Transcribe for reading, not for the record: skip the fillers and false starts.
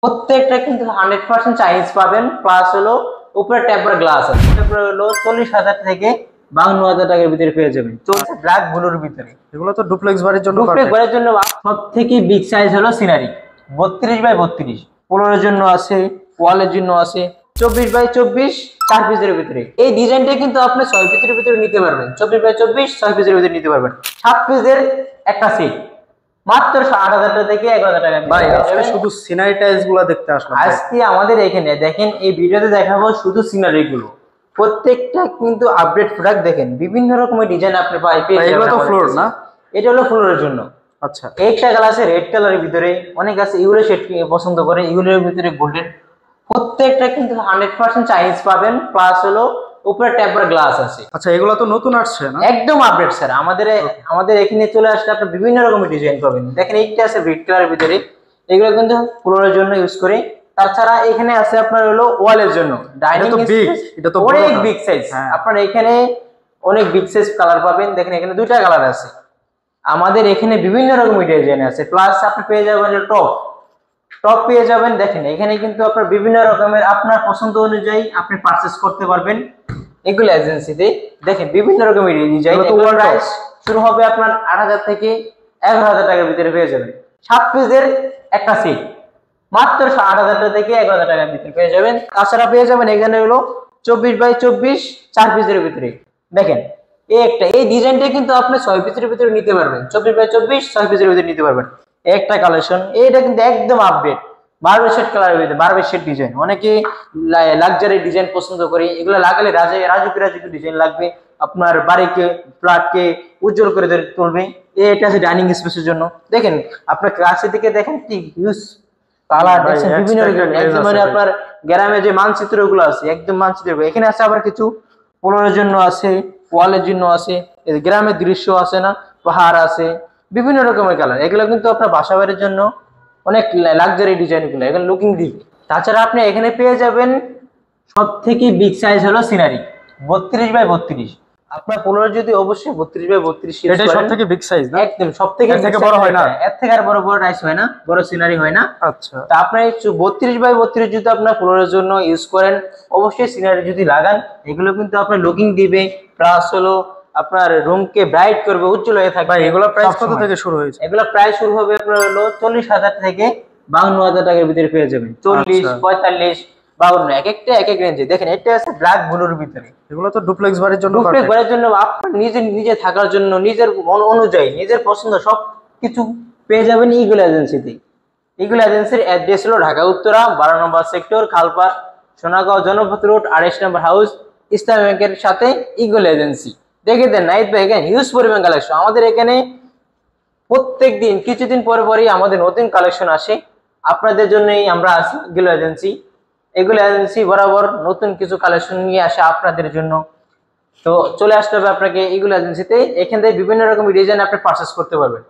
প্রত্যেকটা কিন্তু 100% চাইনিজ পাবেন, প্লাস হলো উপরে টেম্পার গ্লাস আছে। তারপরে হলো 40,000 থেকে 52,000 টাকার ভিতরে পেয়ে যাবেন। চলছে ব্ল্যাক ব্লুর ভিতরে। এগুলো তো ডুপ্লেক্স বাড়ির জন্য ডুপ্লেক্স বাড়ির জন্য সব থেকে বিগ সাইজ হলো সিনারি 32x32, পোলোর জন্য আছে, ওয়ালের জন্য আছে 24x24 4 পিসের ভিতরে। এই ডিজাইনটা কিন্তু আপনি 6 পিসের ভিতরে নিতে পারবেন। 24x24 6 পিসের ভিতরে নিতে পারবেন। 7 পিসের একটা সেট মাত্র 8,000 টাকা থেকে 11,000 টাকা। ভাই আজকে শুধু সিনারি টাইলস গুলো দেখতে আসলাম। আজকে আমাদের এখানে দেখেন, এই ভিডিওতে দেখাবো শুধু সিনারি গুলো। প্রত্যেকটা কিন্তু আপডেট প্রোডাক্ট। দেখেন বিভিন্ন রকমের ডিজাইন আপনি পাবেন। এগুলো তো ফ্লোর না? এটা হলো ফ্লোরের জন্য। আচ্ছা, একটা কালার আছে রেড কালারের ভিতরে, অনেক আছে ইউরো শেড পছন্দ করে, ইউরোর ভিতরে গোল্ডেন। প্রত্যেকটা কিন্তু 100% চাইনিজ পাবেন, প্লাস হলো উপরে টেম্পার গ্লাস আছে। আচ্ছা, এগুলো তো নতুন আসছে না? একদম আপডেট স্যার। আমাদের এখানে চলে আসলে আপনি বিভিন্ন রকমের ডিজাইন পাবেন। দেখেন এইটা আছে রেড কালারের ভিতরে, এগুলো কিন্তু ফ্লোরের জন্য ইউজ করি। তাছাড়া এখানে আছে আপনার হলো ওয়ালের জন্য ডাইনিং স্পেস, এটা তো অনেক বিগ সাইজ। আপনার এখানে অনেক বিগ সাইজ কালার পাবেন। দেখেন এখানে দুইটা কালার আছে। আমাদের এখানে বিভিন্ন রকমের ডিজাইন আছে, প্লাস আপনি পেয়ে যাবেন টপ পেয়ে যাবেন। দেখেন এখানে কিন্তু আপনার বিভিন্ন রকমের আপনার পছন্দ অনুযায়ী আপনি পারচেজ করতে পারবেন এগুলো এজেন্সিতে। দেখেন বিভিন্ন রকমের ডিজাইন। প্রাইস শুরু হবে আপনার 8,000 থেকে 11,000 টাকার ভিতরে পেয়ে যাবেন। 7 পিসের একটা সেট মাত্র 8,000 টাকা থেকে 11,000 টাকার ভিতরে পেয়ে যাবেন। তাছাড়া পেয়ে যাবেন এখানে হলো 24x24 4 পিসের ভিতরে। দেখেন এই ডিজাইনটা কিন্তু আপনি 6 পিসের ভিতরে নিতে পারবেন। 24x24 6 পিসের ভিতরে নিতে পারবেন। একটা কালেকশন এটা কিন্তু একদম আপডেট বারবার শেড কালারের ভিতরে, বারবার শেড ডিজাইন। অনেকে লাক্সারি ডিজাইন পছন্দ করে, এগুলো লাগালে রাজুকি ডিজাইন লাগবে, আপনার বাড়িকে ফ্ল্যাটকে উজ্জ্বল করে তুলবে। এটা আছে ডাইনিং স্পেসের জন্য। দেখেন আপনার কাছে থেকে দেখেন কি ইউজ কালার দেখেন বিভিন্ন রকমের। একদম মানে আপনার গ্রামে যে মানচিত্রগুলো আছে একদম মানচিত্র। এখানে আছে আবার কিছু পোলোর জন্য আছে, ওয়ালের জন্য আছে, গ্রামের দৃশ্য আছে না, পাহাড় আছে, বিভিন্ন রকমের কালার। এগুলো কিন্তু আপনার বাসা বাড়ির জন্য অনেক লাক্সারি ডিজাইন গুলো, এগুলো লুকিং দিবে। তাছাড়া আপনি এখানে পেয়ে যাবেন সব থেকে বিগ সাইজ হলো সিনারি 32x32। আপনার পোলোর যদি অবশ্যই 32x32 এটাই সবথেকে বিগ সাইজ না? একদম সবথেকে বড় হয় না, এর থেকে আর বড় টাইস হয় না, বড় সিনারি হয় না। আচ্ছা, তা আপনার 32x32 যদি আপনার ফ্লোরের জন্য ইউজ করেন, অবশ্যই সিনারি যদি লাগান, এগুলো কিন্তু আপনার লুকিং দিবে, প্লাস হলো আপনার রুমকে ব্রাইট করবে, উজ্জ্বল হয়ে থাকবে। এগুলো প্রাইস কত থেকে শুরু হয়েছে? এগুলো প্রাইস শুরু হবে আপনার হলো 40,000 থেকে 52,000 টাকার ভিতরে পেয়ে যাবেন। 40, 45, 52 এক এক রেঞ্জে। দেখেন এটা আছে ব্ল্যাক ব্লুর ভিতরে। এগুলো তো ডুপ্লেক্স বাড়ির জন্য ডুপ্লেক্স বাড়ির জন্য, আপনার নিজে থাকার জন্য, নিজের অনুযায়ী নিজের পছন্দ সব কিছু পেয়ে যাবেন ইগুল এজেন্সিতে। ইগুল এজেন্সির অ্যাড্রেস হলো ঢাকা উত্তরা 12 নম্বর সেক্টর, খালপাড়, সোনাগাঁও, জনপথ রোড, 28 নম্বর হাউস, ইসলাম ব্যাংকের সাথে ইগুল এজেন্সি। দেখে দেন নাইট ভাই, এখানে হিউজ পরিমাণ কালেকশন। আমাদের এখানে প্রত্যেক দিন কিছুদিন পরে পরেই আমাদের নতুন কালেকশন আসে। আপনাদের জন্যই আমরা আছি ইগুল এজেন্সি। এগুলো এজেন্সি বরাবর নতুন কিছু কালেকশন নিয়ে আসে আপনাদের জন্য। তো চলে আসতে হবে আপনাকে এগুলো এজেন্সিতে। এখান থেকে বিভিন্ন রকমের ডিজাইন আপনি পারচেস করতে পারবেন।